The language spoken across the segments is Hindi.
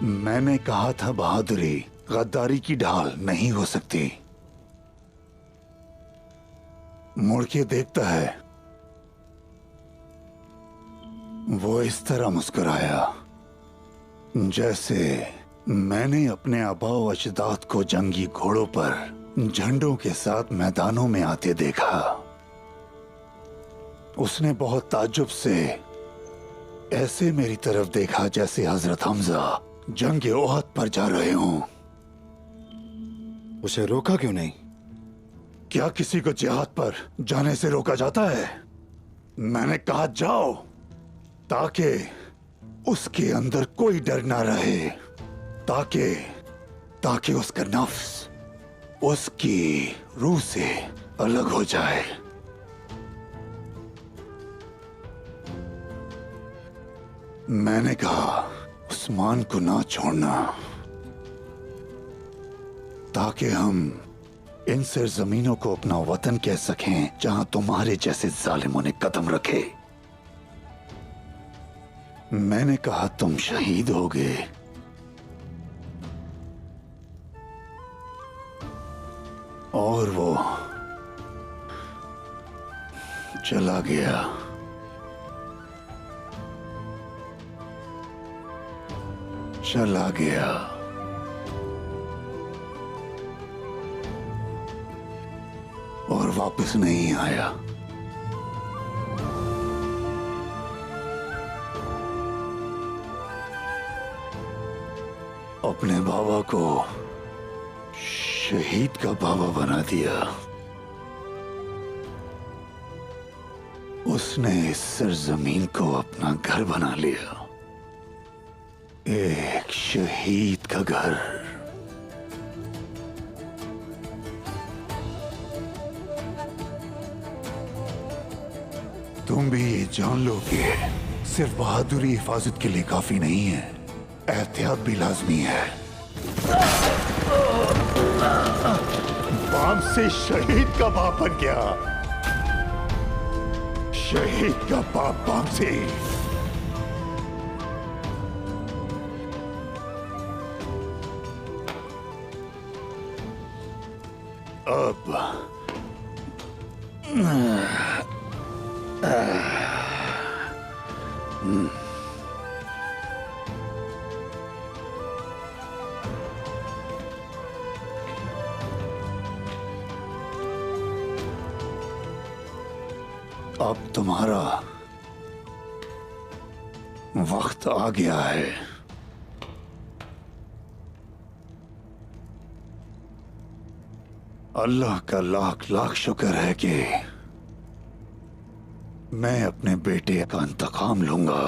मैंने कहा था बहादुरी गद्दारी की ढाल नहीं हो सकती। मुड़ के देखता है, वो इस तरह मुस्कुराया जैसे मैंने अपने आबाओ अजदाद को जंगी घोड़ों पर झंडों के साथ मैदानों में आते देखा। उसने बहुत ताज्जुब से ऐसे मेरी तरफ देखा जैसे हजरत हमजा जंग ओहद पर जा रहे हों। उसे रोका क्यों नहीं? क्या किसी को जिहाद पर जाने से रोका जाता है? मैंने कहा जाओ, ताकि उसके अंदर कोई डर ना रहे, ताकि उसका नफ्स उसकी रूह से अलग हो जाए। मैंने कहा उस्मान को ना छोड़ना, ताकि हम इन सरजमीनों को अपना वतन कह सकें जहां तुम्हारे जैसे जालिमों ने कदम रखे। मैंने कहा तुम शहीद होगे। और वो चला गया। चला गया। और वापस नहीं आया। अपने बाबा को शहीद का बाबा बना दिया। उसने इस सरजमीन को अपना घर बना लिया, एक शहीद का घर। तुम भी ये जान लो कि सिर्फ बहादुरी हिफाजत के लिए काफी नहीं है, एहतियात भी लाजमी है। बाप से शहीद का बाप बन गया। शहीद का बाप बाप से। अब तुम्हारा वक्त आ गया है। अल्लाह का लाख लाख शुक्र है कि मैं अपने बेटे का इंतकाम लूंगा।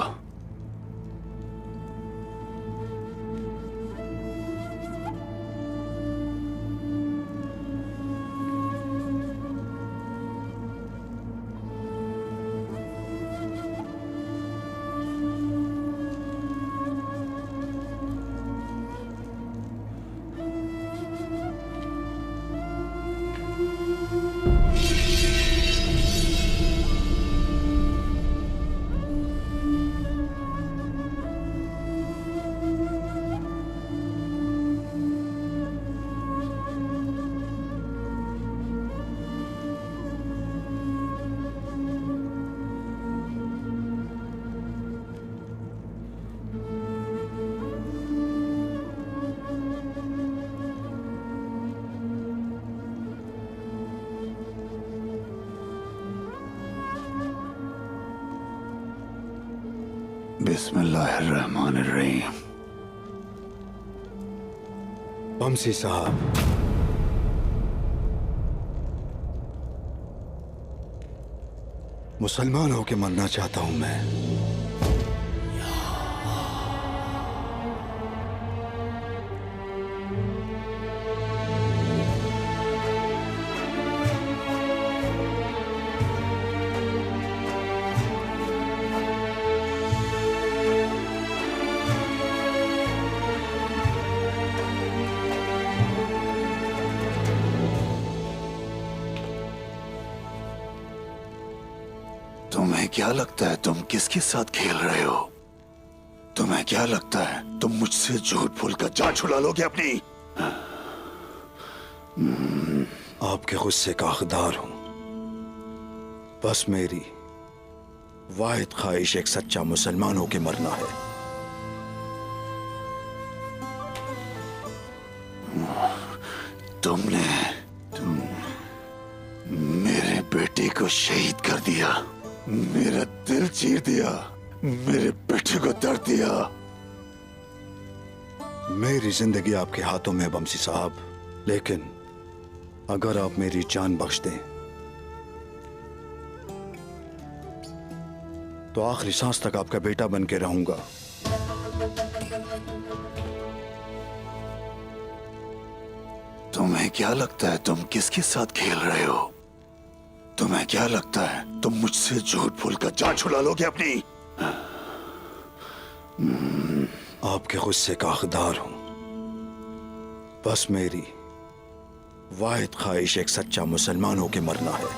बिस्मिल्लाहिर्रहमानिर्रहीम। बमसी साहब, मुसलमान होके मरना चाहता हूं मैं। तुम्हें क्या लगता है तुम किसके साथ खेल रहे हो? तुम्हें क्या लगता है तुम मुझसे झूठ बोलकर जान छुड़ा लोगे अपनी? आपके गुस्से का हकदार हूं। बस मेरी वाहिद ख्वाहिश एक सच्चा मुसलमान होके मरना है। तुमने मेरे बेटे को शहीद कर दिया, मेरा दिल चीर दिया, मेरे बेटे को दर्द दिया। मेरी जिंदगी आपके हाथों में है बमसी साहब, लेकिन अगर आप मेरी जान बख्श दें तो आखिरी सांस तक आपका बेटा बन के रहूंगा। तुम्हें क्या लगता है तुम किसके साथ खेल रहे हो? तुम्हें क्या लगता है तुम मुझसे झूठ बोलकर जान छुड़ा लोगे अपनी? आपके गुस्से का हकदार हूं। बस मेरी वाहिद ख्वाहिश एक सच्चा मुसलमान होके मरना है।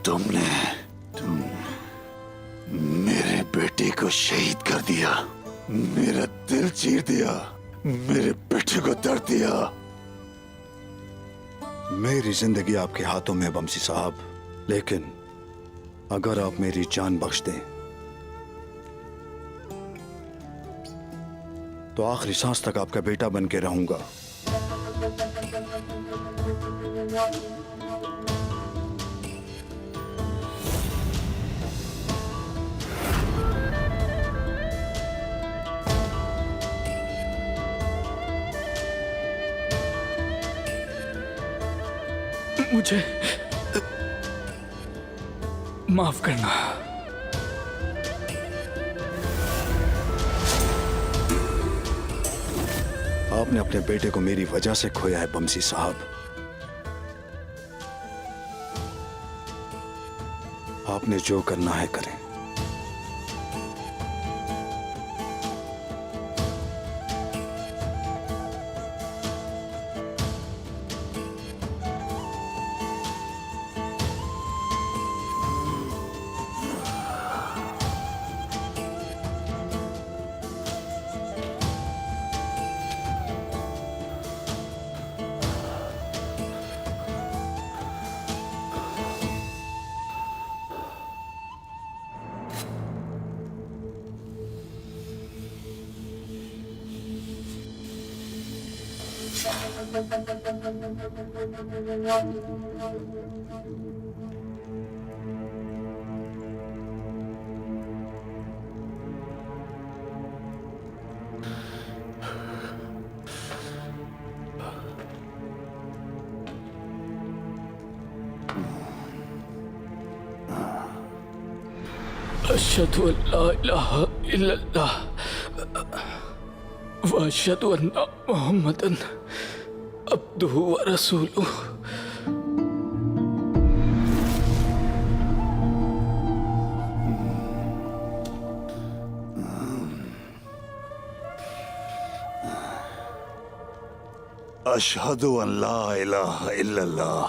तुमने मेरे बेटे को शहीद कर दिया, मेरा दिल चीर दिया, मेरे बेटे को दर्द दिया। मेरी जिंदगी आपके हाथों में है बमसी साहब, लेकिन अगर आप मेरी जान बख्श दें तो आखिरी सांस तक आपका बेटा बन के रहूंगा। मुझे माफ करना। आपने अपने बेटे को मेरी वजह से खोया है बमसी साहब। आपने जो करना है करें। अशहदु अल्ला इलाहा इल्लल्लाह व अशहदु अन्ना मुहम्मदन अब्दुहु व रसूलुहु। अशहदु अल्ला इलाहा इल्लल्लाह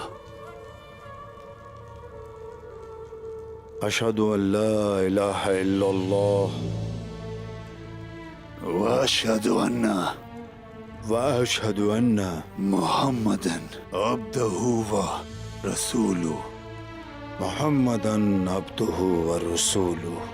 अशहदु अल्ला इलाहा इल्लल्लाह व अशहदु अन्ना व अशहदु अन्ना मुहम्मदन अब्दुहु व रसूलुहु। मुहम्मदन अब्दुहु व रसूलुहु।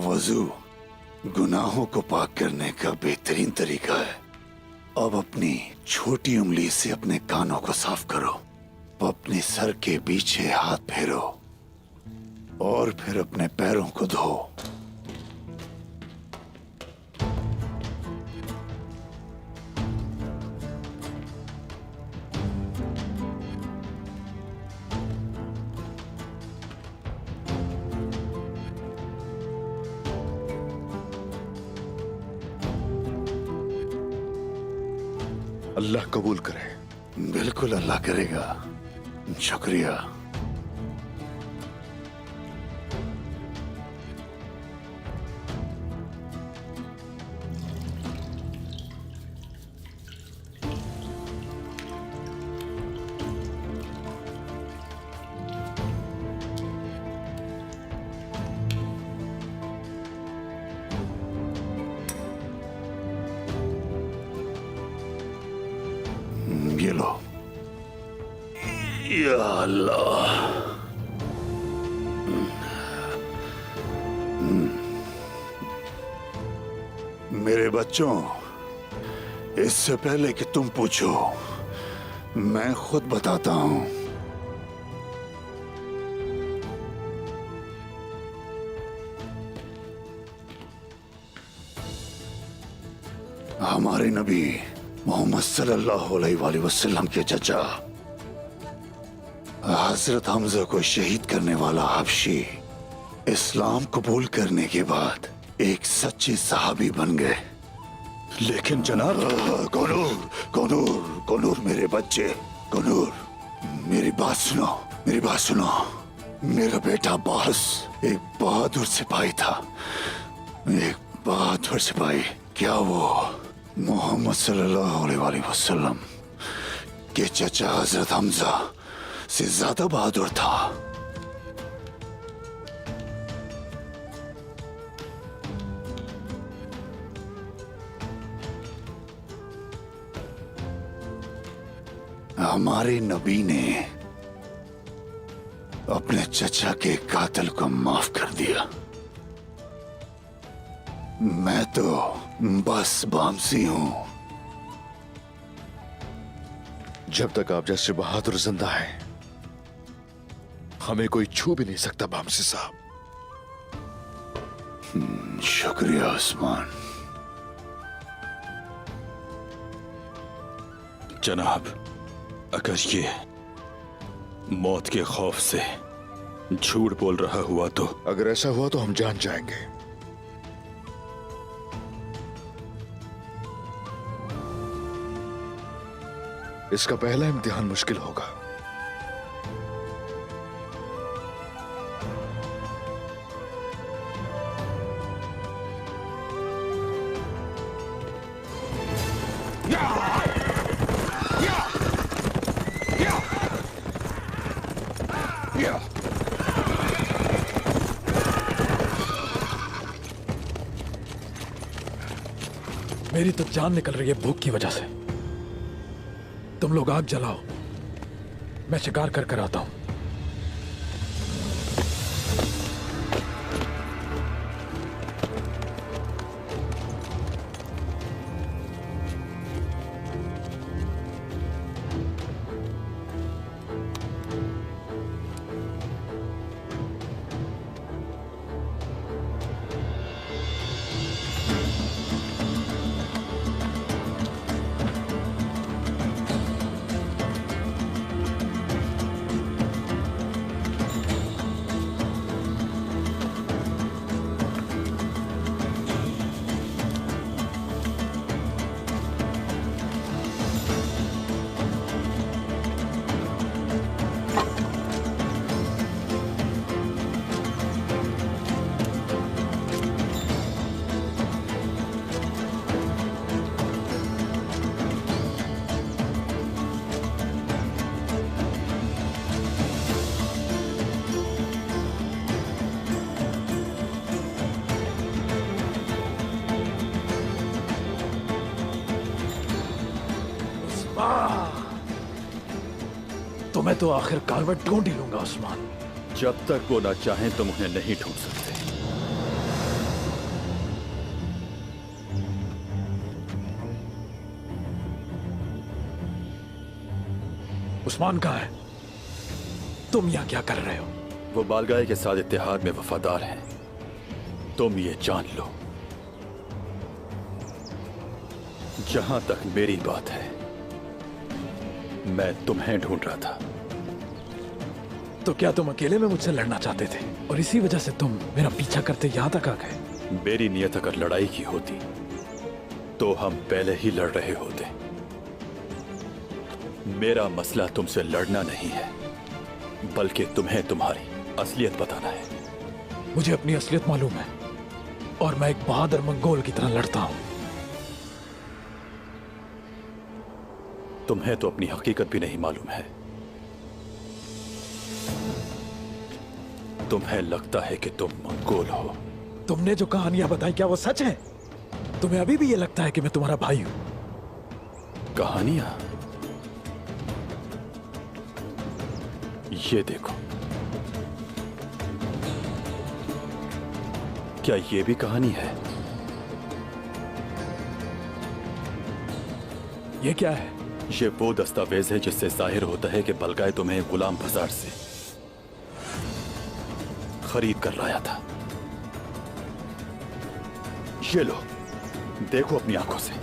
वजू गुनाहों को पाक करने का बेहतरीन तरीका है। अब अपनी छोटी उंगली से अपने कानों को साफ करो, अपने सर के पीछे हाथ फेरो और फिर अपने पैरों को धो। अल्लाह कबूल करे। बिल्कुल अल्लाह करेगा। शुक्रिया। ये लो। या अल्लाह। मेरे बच्चों, इससे पहले कि तुम पूछो, मैं खुद बताता हूं। हमारे नबी मोहम्मद सल्लल्लाहु अलैहि वसल्लम के चचा हजरत हमजा को शहीद करने वाला हबशी इस्लाम कबूल करने के बाद एक सच्चे सहाबी बन गए। लेकिन जनाब, कनूर मेरे बच्चे, कनूर मेरी बात सुनो, मेरी बात सुनो। मेरा बेटा बास एक बहादुर सिपाही था, एक बहादुर सिपाही। क्या वो मोहम्मद सल्लल्लाहु अलैहि वसल्लम के चचा हजरत हमजा से ज्यादा बहादुर था? हमारे नबी ने अपने चचा के कातिल को माफ कर दिया। मैं तो बस बामसी हूं। जब तक आप जैसे बहादुर जिंदा है, हमें कोई छू भी नहीं सकता बामसी साहब। शुक्रिया उस्मान। जनाब, अगर ये मौत के खौफ से झूठ बोल रहा हुआ तो? अगर ऐसा हुआ तो हम जान जाएंगे। इसका पहला इम्तिहान मुश्किल होगा। मेरी तो जान निकल रही है भूख की वजह से। तुम लोग आग जलाओ, मैं शिकार कर कर आता हूं। तो मैं तो आखिरकार वह ढूंढ ही लूंगा उस्मान। जब तक वो ना चाहें तुम उन्हें नहीं ढूंढ सकते। उस्मान कहाँ है? तुम यहाँ क्या कर रहे हो? वो बालगाय के साथ इत्तेहाद में वफादार हैं। तुम ये जान लो, जहां तक मेरी बात है, मैं तुम्हें ढूंढ रहा था। तो क्या तुम अकेले में मुझसे लड़ना चाहते थे और इसी वजह से तुम मेरा पीछा करते यहाँ तक आ गए? मेरी नियत अगर लड़ाई की होती तो हम पहले ही लड़ रहे होते। मेरा मसला तुमसे लड़ना नहीं है, बल्कि तुम्हें तुम्हारी असलियत बताना है। मुझे अपनी असलियत मालूम है और मैं एक बहादुर मंगोल की तरह लड़ता हूं। तुम्हें तो अपनी हकीकत भी नहीं मालूम है। तुम्हें लगता है कि तुम मंगोल हो। तुमने जो कहानियां बताई, क्या वो सच है? तुम्हें अभी भी ये लगता है कि मैं तुम्हारा भाई हूं? कहानियां? ये देखो, क्या ये भी कहानी है? ये क्या है? ये वो दस्तावेज है जिससे जाहिर होता है कि बलगाय तुम्हें गुलाम बाजार से खरीद कर लाया था। ये लो, देखो अपनी आंखों से।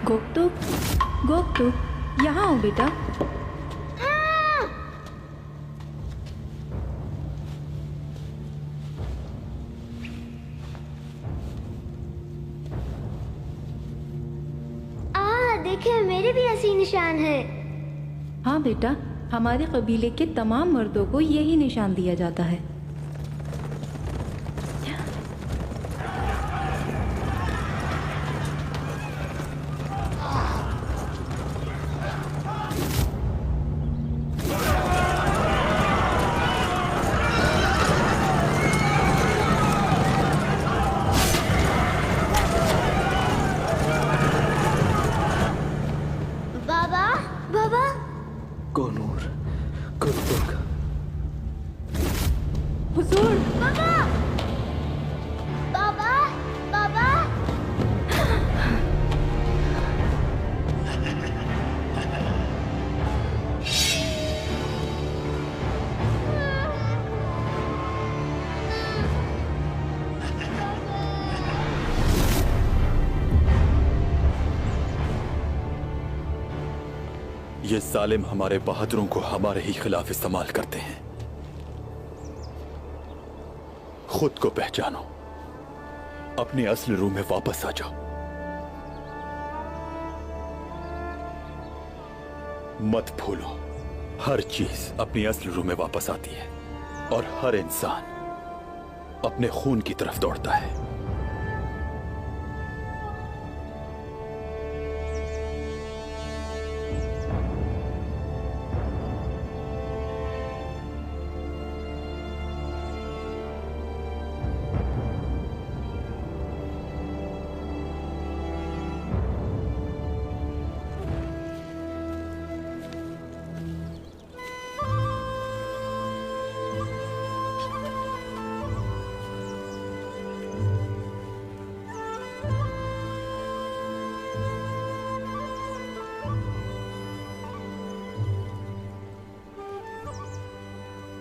गोकटुक, गोकटुक, यहाँ आओ बेटा। देखिए, मेरे भी ऐसी निशान है। हाँ बेटा, हमारे कबीले के तमाम मर्दों को यही निशान दिया जाता है। बाबा, बाबा, कोनूर, कुतुक। हुजूर, बाबा, बाबा, बाबा। ये जालिम हमारे बहादुरों को हमारे ही खिलाफ इस्तेमाल करते हैं। खुद को पहचानो, अपने असली रूप में वापस आ जाओ। मत भूलो, हर चीज अपनी असली रूप में वापस आती है और हर इंसान अपने खून की तरफ दौड़ता है।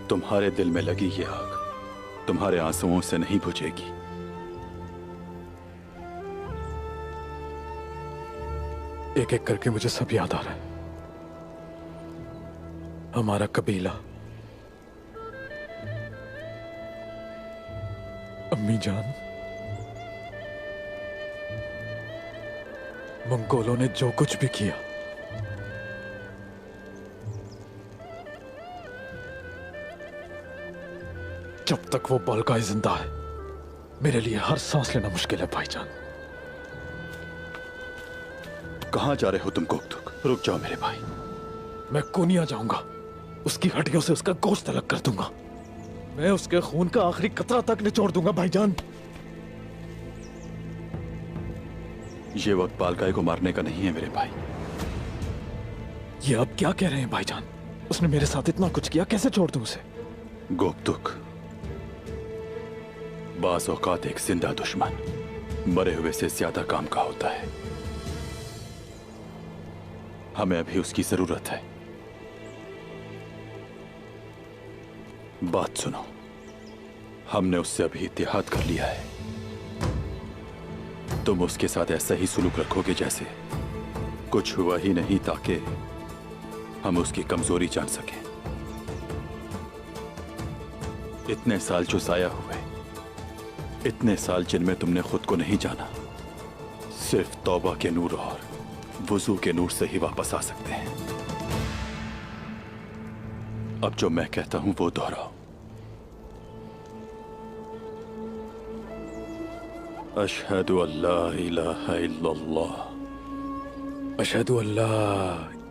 तुम्हारे दिल में लगी ये आग तुम्हारे आंसुओं से नहीं बुझेगी। एक एक करके मुझे सब याद आ रहा है। हमारा कबीला, अम्मी जान, मंगोलों ने जो कुछ भी किया, जब तक वो बालकाई जिंदा है, मेरे लिए हर सांस लेना मुश्किल है भाईजान। कहां जा रहे हो तुम कोकतुक? रुक जाओ मेरे भाई। मैं कोनिया जाऊंगा, उसकी हड्डियों से उसका गोश्त अलग कर दूंगा, मैं उसके खून का आखिरी कतरा तक निचोड़ दूंगा भाईजान। ये वक्त बालकाई को मारने का नहीं है मेरे भाई। ये अब क्या कह रहे हैं भाईजान? उसने मेरे साथ इतना कुछ किया, कैसे छोड़ दूं उसे? गोकतुक, बास औकात एक जिंदा दुश्मन मरे हुए से ज्यादा काम का होता है। हमें अभी उसकी जरूरत है। बात सुनो, हमने उससे अभी इत्तेहाद कर लिया है। तुम उसके साथ ऐसा ही सुलूक रखोगे जैसे कुछ हुआ ही नहीं, ताकि हम उसकी कमजोरी जान सकें। इतने साल जो जाया हुए, इतने साल जिनमें तुमने खुद को नहीं जाना, सिर्फ तौबा के नूर और वुजू के नूर से ही वापस आ सकते हैं। अब जो मैं कहता हूं वो दोहराओ। अशहदु अल्ला इलाहा इल्लल्लाह, अशहदु अल्ला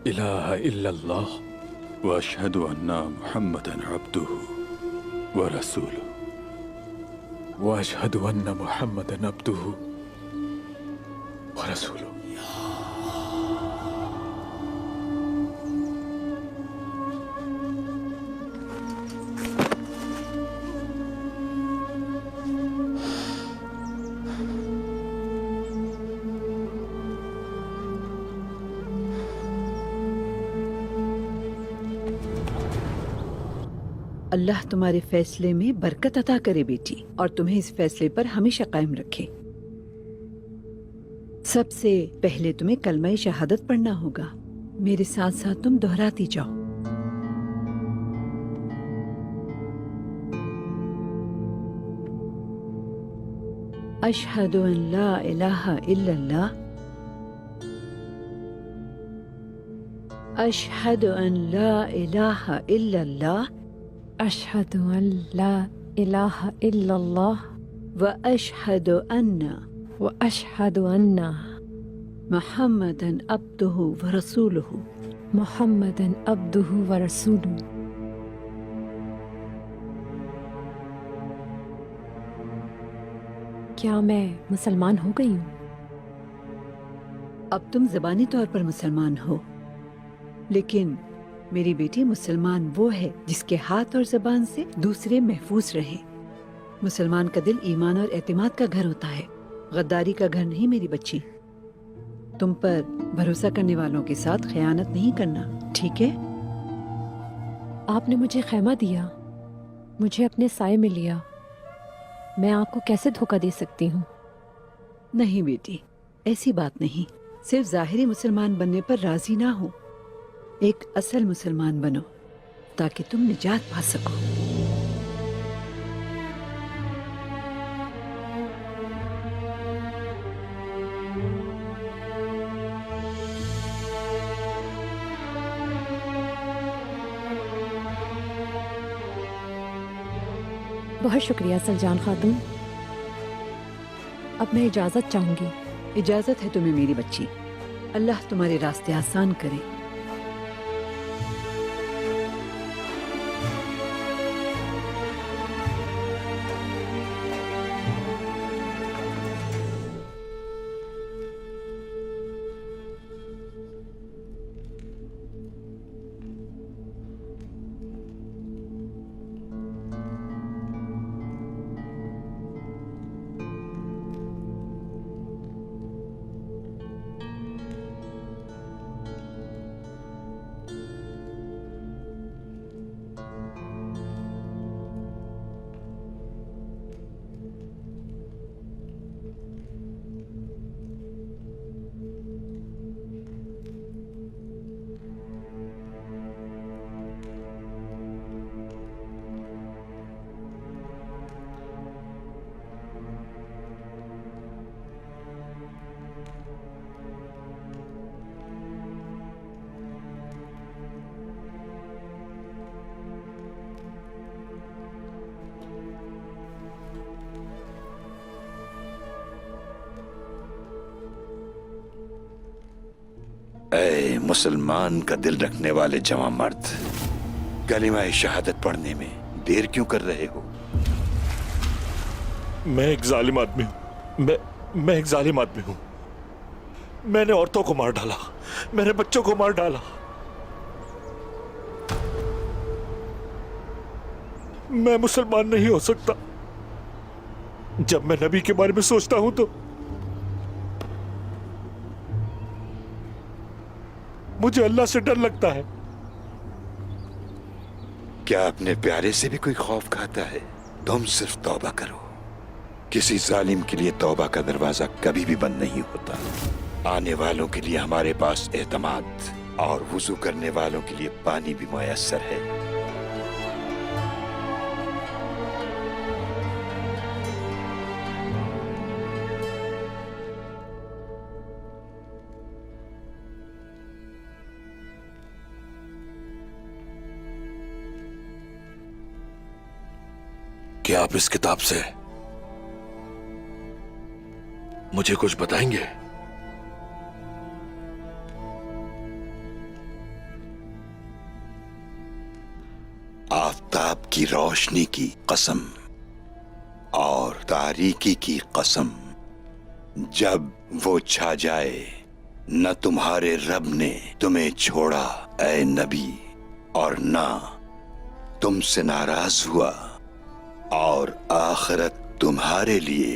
इलाहा इल्लल्लाह, व अशहदु अन्ना मुहम्मदन अब्दुहु व रसूलुहु, व अशहदु अन्ना मुहम्मदन अब्दुहु व रसूलुहु। अल्लाह तुम्हारे फैसले में बरकत अता करे बेटी, और तुम्हें इस फैसले पर हमेशा कायम रखे। सबसे पहले तुम्हें कलमा शहादत पढ़ना होगा। मेरे साथ साथ तुम दोहराती जाओ। अशहदु अन ला इलाहा इल्लल्लाह, अशहदु अन ला इलाहा इल्लल्लाह, अशहदु अन ला इलाहा इल्लल्लाह, व अशहदु अन्ना मुहम्मदन अब्दुहु व रसूलुहु, मुहम्मदन अब्दुहु व रसूलुहु। क्या मैं मुसलमान हो गई हूँ? अब तुम ज़बानी तौर पर मुसलमान हो, लेकिन मेरी बेटी, मुसलमान वो है जिसके हाथ और ज़बान से दूसरे महफूज रहे। मुसलमान का दिल ईमान और एतमाद का घर होता है, गद्दारी का घर नहीं मेरी बच्ची। तुम पर भरोसा करने वालों के साथ खयानत नहीं करना, ठीक है? आपने मुझे खैमा दिया, मुझे अपने साए में लिया, मैं आपको कैसे धोखा दे सकती हूँ? नहीं बेटी, ऐसी बात नहीं। सिर्फ जाहिरी मुसलमान बनने पर राजी ना हो, एक असल मुसलमान बनो ताकि तुम निजात पा सको। बहुत शुक्रिया सलजान खातून। अब मैं इजाजत चाहूंगी। इजाजत है तुम्हें मेरी बच्ची। अल्लाह तुम्हारे रास्ते आसान करे। ऐ मुसलमान का दिल रखने वाले जवां मर्द, कलिमा शहादत पढ़ने में देर क्यों कर रहे हो? मैं एक जालिम आदमी हूं। मैं एक जालिम आदमी हूं। मैंने औरतों को मार डाला, मेरे बच्चों को मार डाला। मैं मुसलमान नहीं हो सकता। जब मैं नबी के बारे में सोचता हूं तो मुझे अल्लाह से डर लगता है। क्या अपने प्यारे से भी कोई खौफ खाता है? तुम सिर्फ तौबा करो। किसी जालिम के लिए तौबा का दरवाजा कभी भी बंद नहीं होता। आने वालों के लिए हमारे पास एतमाद और वुजू करने वालों के लिए पानी भी मुयस्सर है। क्या आप इस किताब से मुझे कुछ बताएंगे? आफताब की रोशनी की कसम और तारीकी की कसम, जब वो छा जाए न तुम्हारे रब ने तुम्हें छोड़ा ऐ नबी, और ना तुमसे नाराज हुआ, और आखिरत तुम्हारे लिए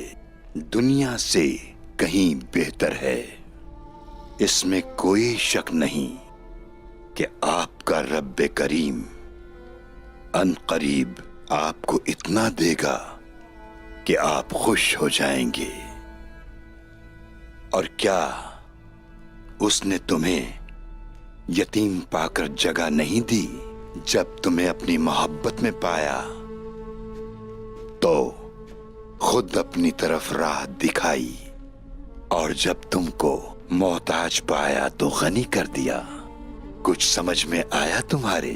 दुनिया से कहीं बेहतर है। इसमें कोई शक नहीं कि आपका रब्बे करीम अनकरीब आपको इतना देगा कि आप खुश हो जाएंगे। और क्या उसने तुम्हें यतीम पाकर जगह नहीं दी जब तुम्हें अपनी मोहब्बत में पाया? तो खुद अपनी तरफ राह दिखाई, और जब तुमको मोहताज पाया तो गनी कर दिया। कुछ समझ में आया तुम्हारे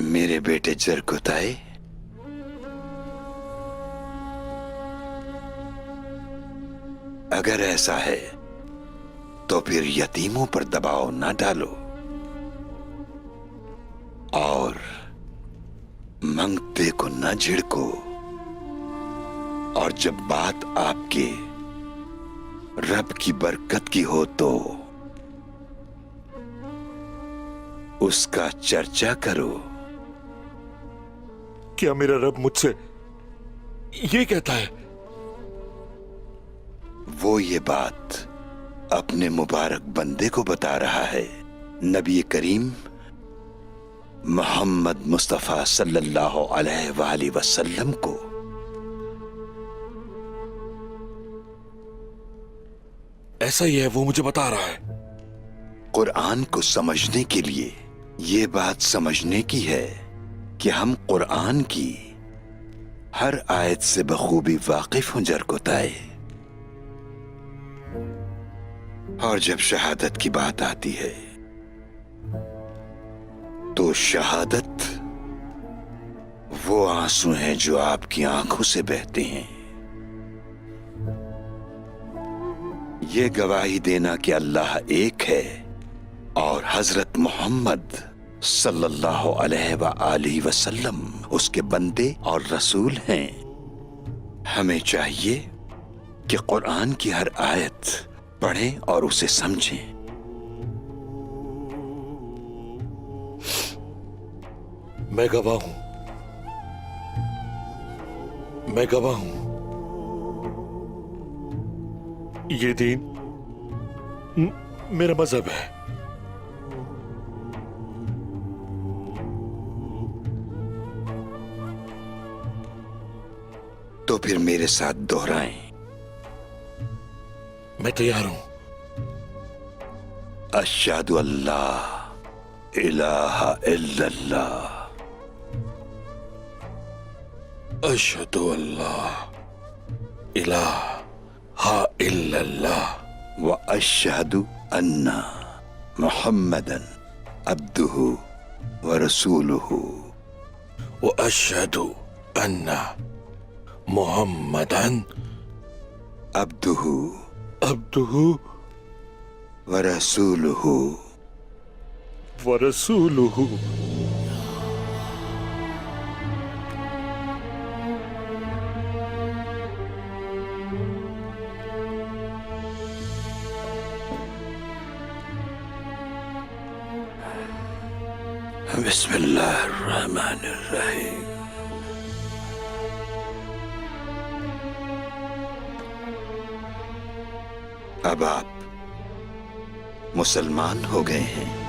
मेरे बेटे जरकुताए? अगर ऐसा है तो फिर यतीमों पर दबाव ना डालो और मंगते को न झिड़को। और जब बात आपके रब की बरकत की हो तो उसका चर्चा करो। क्या मेरा रब मुझसे ये कहता है? वो ये बात अपने मुबारक बंदे को बता रहा है, नबी करीम मोहम्मद मुस्तफा सल्लल्लाहु अलैहि वसल्लम को। ऐसा ही है, वो मुझे बता रहा है। कुरान को समझने के लिए ये बात समझने की है कि हम कुरान की हर आयत से बखूबी वाकिफ हों जरकुताए। और जब शहादत की बात आती है तो शहादत वो आंसू हैं जो आपकी आंखों से बहते हैं। ये गवाही देना कि अल्लाह एक है और हजरत मोहम्मद सल्लल्लाहु अलैहि वसल्लम उसके बंदे और रसूल हैं। हमें चाहिए कि कुरान की हर आयत पढ़ें और उसे समझें। मैं गवाह हूं, मैं गवाह हूं। ये दीन मेरा मजहब है। तो फिर मेरे साथ दोहराएं। मैं तैयार हूं। अशहदु अल्ला इलाहा इल्लल्लाह, अशहदु अल्लाह इलाहा इल्लल्लाह, व अशहदु अन्ना मुहम्मदन अब्दुहु व रसूलुहु, व अशहदु अन्ना मुहम्मदन अब्दुहु अब्दुहु व रसूलुहु, व रसूलुहु। बिस्मिल्लाहिर्रहमानिर्रहीम। अब आप मुसलमान हो गए हैं।